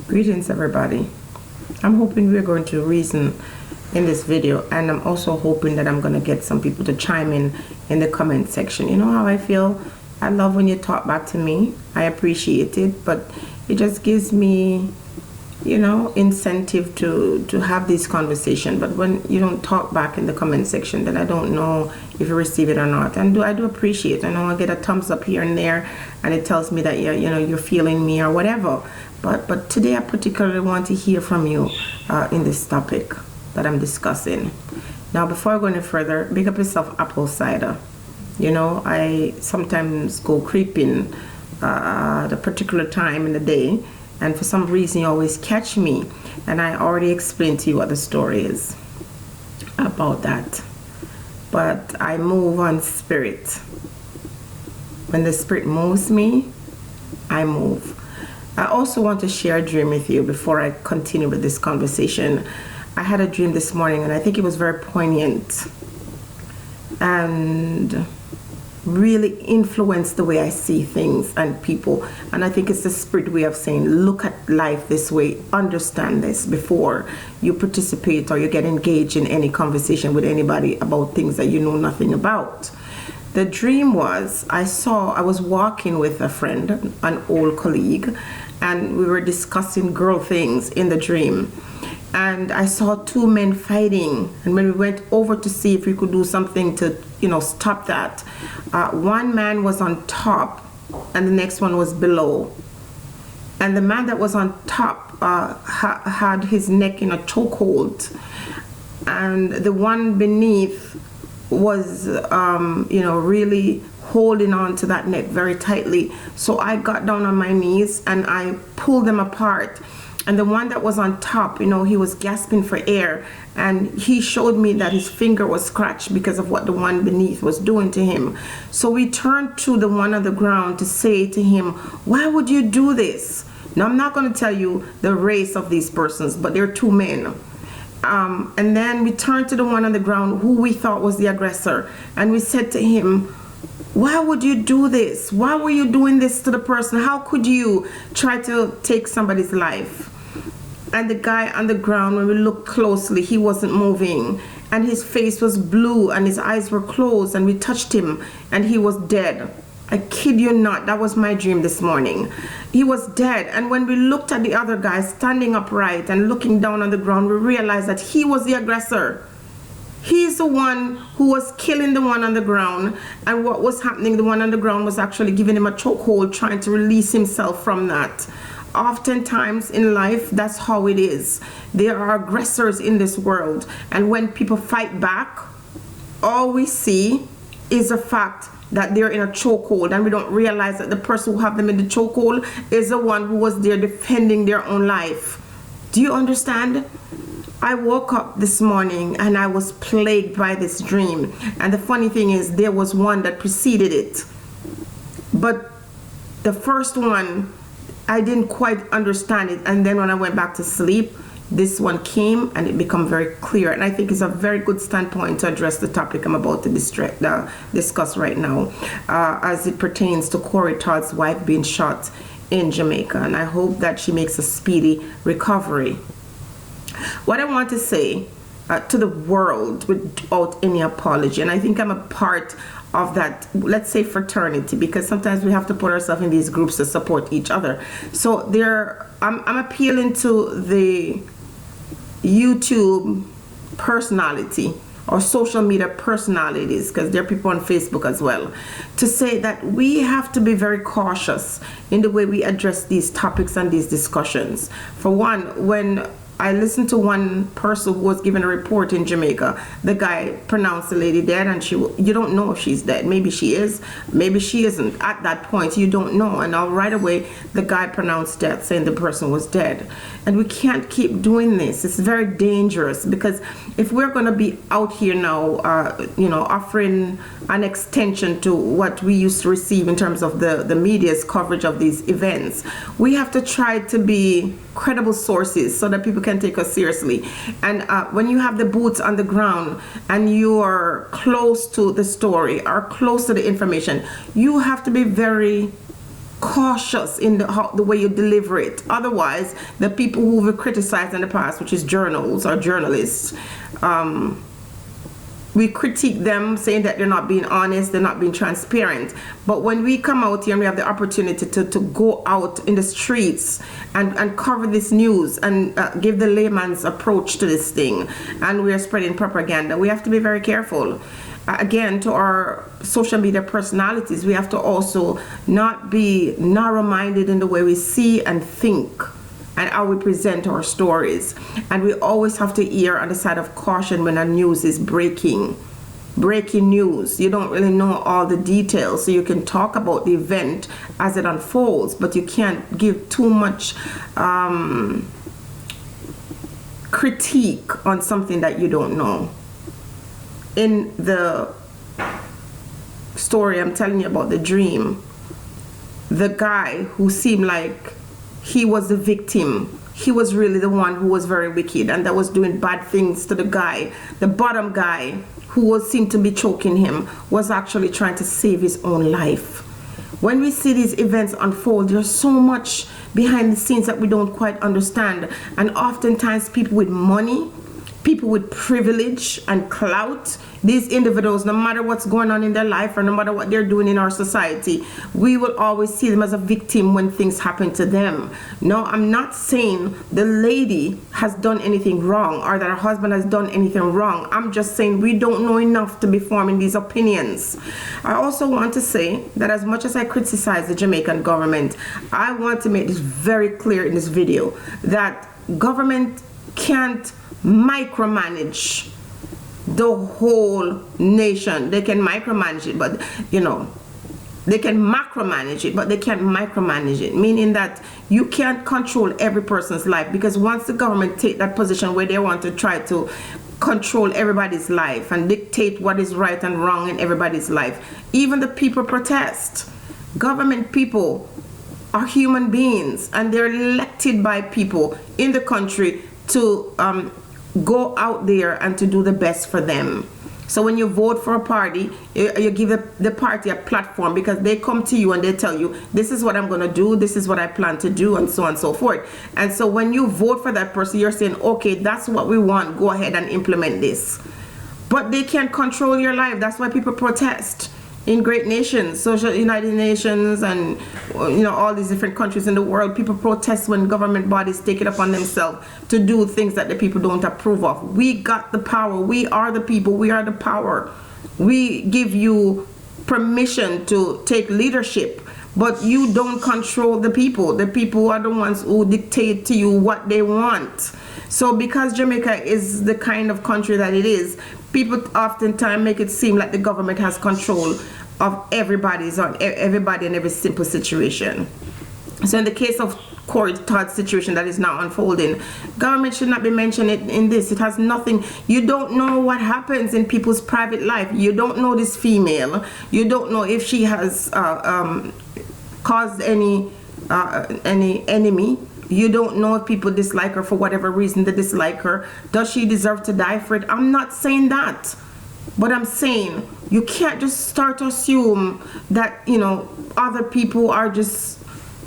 Greetings, everybody. I'm hoping we're going to reason in this video, and I'm also hoping that I'm going to get some people to chime in the comment section. You know how I feel? I love when you talk back to me. I appreciate it, but it just gives me, incentive to have this conversation. But when you don't talk back in the comment section, then I don't know if you receive it or not. And I do appreciate it. I know I get a thumbs up here and there, and it tells me that you're feeling me or whatever. But today I particularly want to hear from you in this topic that I'm discussing. Now, before I go any further, big up yourself, apple cider. I sometimes go creeping at a particular time in the day, and for some reason you always catch me, and I already explained to you what the story is about that. But I move on spirit. When the spirit moves me, I move. I also want to share a dream with you before I continue with this conversation. I had a dream this morning, and I think it was very poignant and really influenced the way I see things and people. And I think it's the spirit way of saying, look at life this way, understand this before you participate or you get engaged in any conversation with anybody about things that you know nothing about. The dream was, I was walking with a friend, an old colleague, and we were discussing girl things in the dream. And I saw two men fighting, and when we went over to see if we could do something to, stop that, one man was on top and the next one was below. And the man that was on top had his neck in a chokehold, and the one beneath was really holding on to that neck very tightly. So I got down on my knees and I pulled them apart, and the one that was on top, he was gasping for air, and he showed me that his finger was scratched because of what the one beneath was doing to him. So we turned to the one on the ground to say to him, why would you do this? Now, I'm not going to tell you the race of these persons, but they're two men. And then we turned to the one on the ground who we thought was the aggressor, and we said to him, why would you do this? Why were you doing this to the person? How could you try to take somebody's life? And the guy on the ground, when we looked closely, he wasn't moving, and his face was blue and his eyes were closed, and we touched him and he was dead. I kid you not, that was my dream this morning. He was dead. And when we looked at the other guy standing upright and looking down on the ground, we realized that he was the aggressor. He's the one who was killing the one on the ground, and what was happening, the one on the ground was actually giving him a chokehold, trying to release himself from that. Oftentimes in life, that's how it is. There are aggressors in this world, and when people fight back, all we see is the fact that they're in a chokehold, and we don't realize that the person who have them in the chokehold is the one who was there defending their own life. Do you understand? I woke up this morning and I was plagued by this dream, and the funny thing is there was one that preceded it, but the first one I didn't quite understand it, and then when I went back to sleep, this one came and it became very clear. And I think it's a very good standpoint to address the topic I'm about to discuss right now, as it pertains to Cory Todd's wife being shot in Jamaica, and I hope that she makes a speedy recovery. What I want to say to the world without any apology, and I think I'm a part of that, let's say, fraternity, because sometimes we have to put ourselves in these groups to support each other. So I'm appealing to the YouTube personality or social media personalities, because there are people on Facebook as well, to say that we have to be very cautious in the way we address these topics and these discussions. For one, when I listened to one person who was given a report in Jamaica. The guy pronounced the lady dead, and you don't know if she's dead. Maybe she is, maybe she isn't. At that point, you don't know. And now right away, the guy pronounced death, saying the person was dead. And we can't keep doing this. It's very dangerous, because if we're going to be out here now, offering an extension to what we used to receive in terms of the media's coverage of these events, we have to try to be credible sources so that people can take us seriously. And when you have the boots on the ground and you are close to the story or close to the information, you have to be very cautious in the way you deliver it. Otherwise, the people who were criticized in the past, which is journals or journalists, we critique them saying that they're not being honest, they're not being transparent. But when we come out here and we have the opportunity to go out in the streets and cover this news and give the layman's approach to this thing, and we are spreading propaganda, we have to be very careful. Again, to our social media personalities, we have to also not be narrow-minded in the way we see and think and how we present our stories. And we always have to err on the side of caution when a news is breaking news. You don't really know all the details, so you can talk about the event as it unfolds, but you can't give too much critique on something that you don't know. In the story I'm telling you about, the dream, the guy who seemed like he was the victim, he was really the one who was very wicked and that was doing bad things to the guy. The bottom guy who seemed to be choking him was actually trying to save his own life. When we see these events unfold, there's so much behind the scenes that we don't quite understand. And oftentimes people with money, people with privilege and clout, these individuals, no matter what's going on in their life or no matter what they're doing in our society, we will always see them as a victim when things happen to them. No, I'm not saying the lady has done anything wrong or that her husband has done anything wrong. I'm just saying we don't know enough to be forming these opinions. I also want to say that as much as I criticize the Jamaican government, I want to make this very clear in this video that government can't micromanage the whole nation. They can micromanage it, but they can macromanage it, but they can't micromanage it, meaning that you can't control every person's life, because once the government take that position where they want to try to control everybody's life and dictate what is right and wrong in everybody's life, even the people protest. Government people are human beings and they're elected by people in the country to go out there and to do the best for them. So when you vote for a party, you give the party a platform, because they come to you and they tell you, this is what I'm going to do, this is what I plan to do, and so on and so forth. And so when you vote for that person, you're saying, okay, that's what we want, go ahead and implement this. But they can't control your life. That's why people protest in great nations, social United Nations, and all these different countries in the world. People protest when government bodies take it upon themselves to do things that the people don't approve of. We got the power. We are the people. We are the power. We give you permission to take leadership, but you don't control the people. The people are the ones who dictate to you what they want. So because Jamaica is the kind of country that it is, people oftentimes make it seem like the government has control of everybody in every simple situation. So in the case of Cory Todd's situation that is now unfolding, government should not be mentioned in this. It has nothing. You don't know what happens in people's private life. You don't know this female. You don't know if she has caused any enemy. You don't know if people dislike her for whatever reason they dislike her. Does she deserve to die for it? I'm not saying that. But I'm saying you can't just start to assume that, other people are just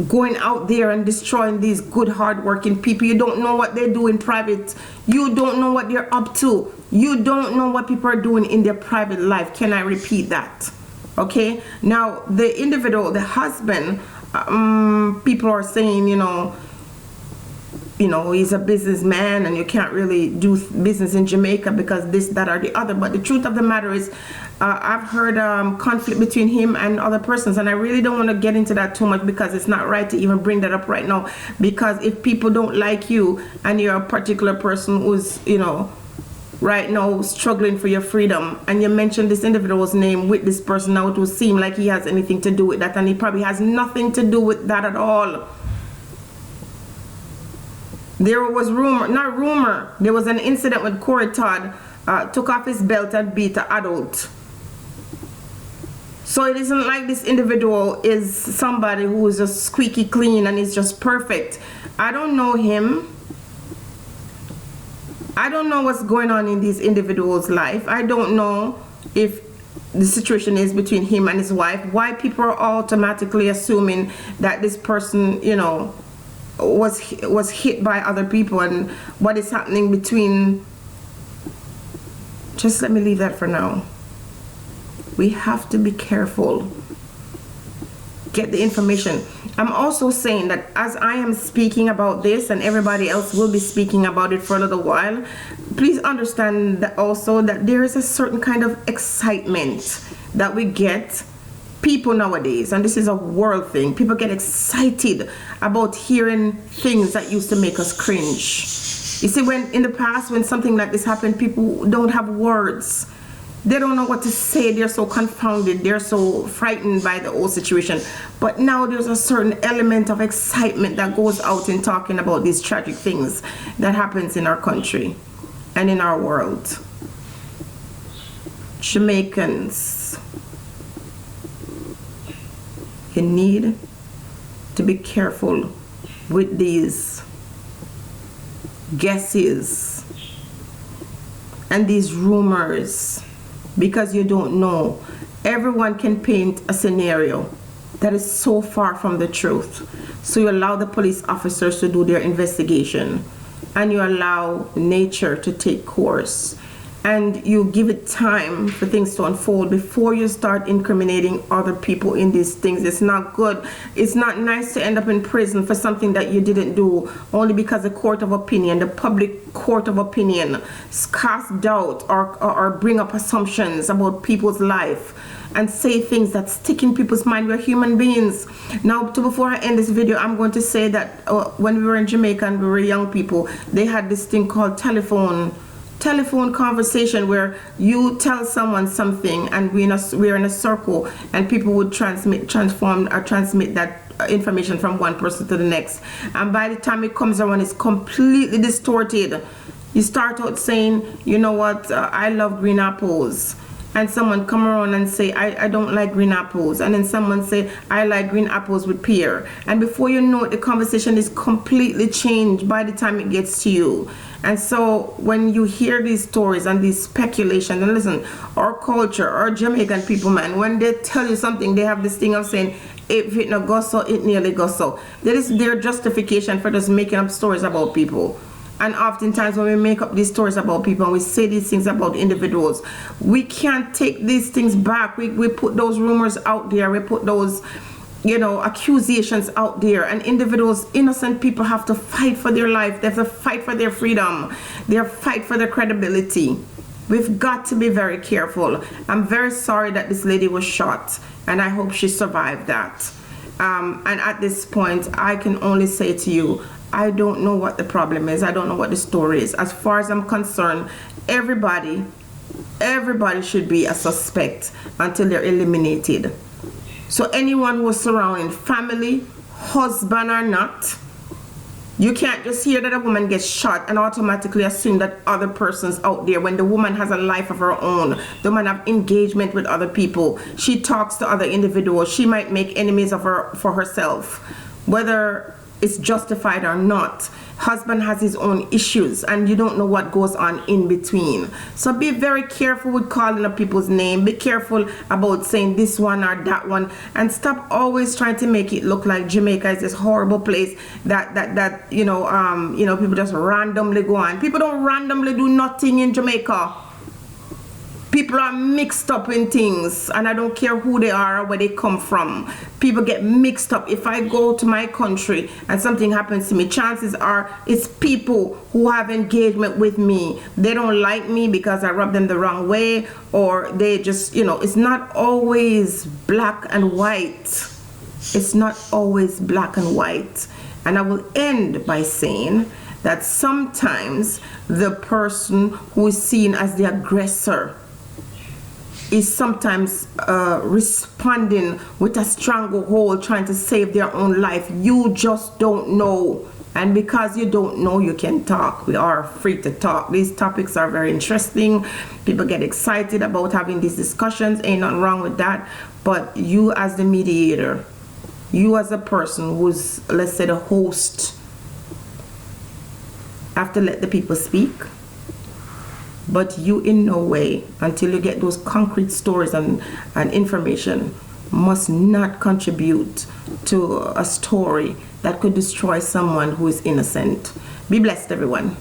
going out there and destroying these good, hard-working people. You don't know what they do in private. You don't know what they're up to. You don't know what people are doing in their private life. Can I repeat that? Okay? Now, the individual, the husband, people are saying, he's a businessman and you can't really do business in Jamaica because this, that, or the other. But the truth of the matter is, I've heard conflict between him and other persons, and I really don't want to get into that too much because it's not right to even bring that up right now. Because if people don't like you and you're a particular person who's, right now struggling for your freedom, and you mention this individual's name with this person, now it will seem like he has anything to do with that, and he probably has nothing to do with that at all. There was there was an incident when Cory Todd took off his belt and beat an adult. So it isn't like this individual is somebody who is just squeaky clean and is just perfect. I don't know him. I don't know what's going on in these individuals' life. I don't know if the situation is between him and his wife, why people are automatically assuming that this person, you know, was hit by other people, and what is happening between. Just let me leave that for now. We have to be careful. Get the information. I'm also saying that as I am speaking about this, and everybody else will be speaking about it for a little while, please understand that also that there is a certain kind of excitement that we get. People nowadays, and this is a world thing, people get excited about hearing things that used to make us cringe. You see, when in the past, when something like this happened, people don't have words. They don't know what to say. They're so confounded. They're so frightened by the whole situation. But now there's a certain element of excitement that goes out in talking about these tragic things that happens in our country and in our world. Jamaicans, you need to be careful with these guesses and these rumors, because you don't know. Everyone can paint a scenario that is so far from the truth. So you allow the police officers to do their investigation, and you allow nature to take course, and you give it time for things to unfold before you start incriminating other people in these things. It's not good. It's not nice to end up in prison for something that you didn't do, only because the court of opinion, the public court of opinion, cast doubt or bring up assumptions about people's life and say things that stick in people's mind. We're human beings. Now, before I end this video, I'm going to say that when we were in Jamaica and we were young people, they had this thing called telephone conversation, where you tell someone something and we're in a circle, and people would transmit that information from one person to the next, and by the time it comes around, it's completely distorted. You start out saying, you know what, I love green apples, and someone come around and say, I don't like green apples, and then someone say, I like green apples with pear, and before you know it, the conversation is completely changed by the time it gets to you. And so when you hear these stories and these speculations, and listen, our culture, our Jamaican people, man, when they tell you something, they have this thing of saying, if it no go so, it nearly go so. That is their justification for just making up stories about people. And oftentimes when we make up these stories about people and we say these things about individuals, we can't take these things back. We put those rumors out there, we put those, you know, accusations out there, and individuals, innocent people, have to fight for their life. They have to fight for their freedom. They have to fight for their credibility. We've got to be very careful. I'm very sorry that this lady was shot, and I hope she survived that. And at this point, I can only say to you, I don't know what the problem is. I don't know what the story is. As far as I'm concerned, everybody should be a suspect until they're eliminated. So anyone who's surrounding, family, husband or not, you can't just hear that a woman gets shot and automatically assume that other person's out there, when the woman has a life of her own. The woman have engagement with other people. She talks to other individuals. She might make enemies of her for herself, whether it's justified or not. Husband has his own issues, and you don't know what goes on in between. So be very careful with calling up people's name. Be careful about saying this one or that one, and stop always trying to make it look like Jamaica is this horrible place that you know people just randomly go on. People don't randomly do nothing in Jamaica. People are mixed up in things, and I don't care who they are or where they come from. People get mixed up. If I go to my country and something happens to me, chances are it's people who have engagement with me. They don't like me because I rub them the wrong way, or they just, you know, it's not always black and white. It's not always black and white. And I will end by saying that sometimes the person who is seen as the aggressor is sometimes responding with a stranglehold, trying to save their own life. You just don't know. And because you don't know, you can talk. We are free to talk. These topics are very interesting. People get excited about having these discussions. Ain't nothing wrong with that. But you as the mediator, you as a person who's, let's say, the host, have to let the people speak. But you in no way, until you get those concrete stories and information, must not contribute to a story that could destroy someone who is innocent. Be blessed, everyone.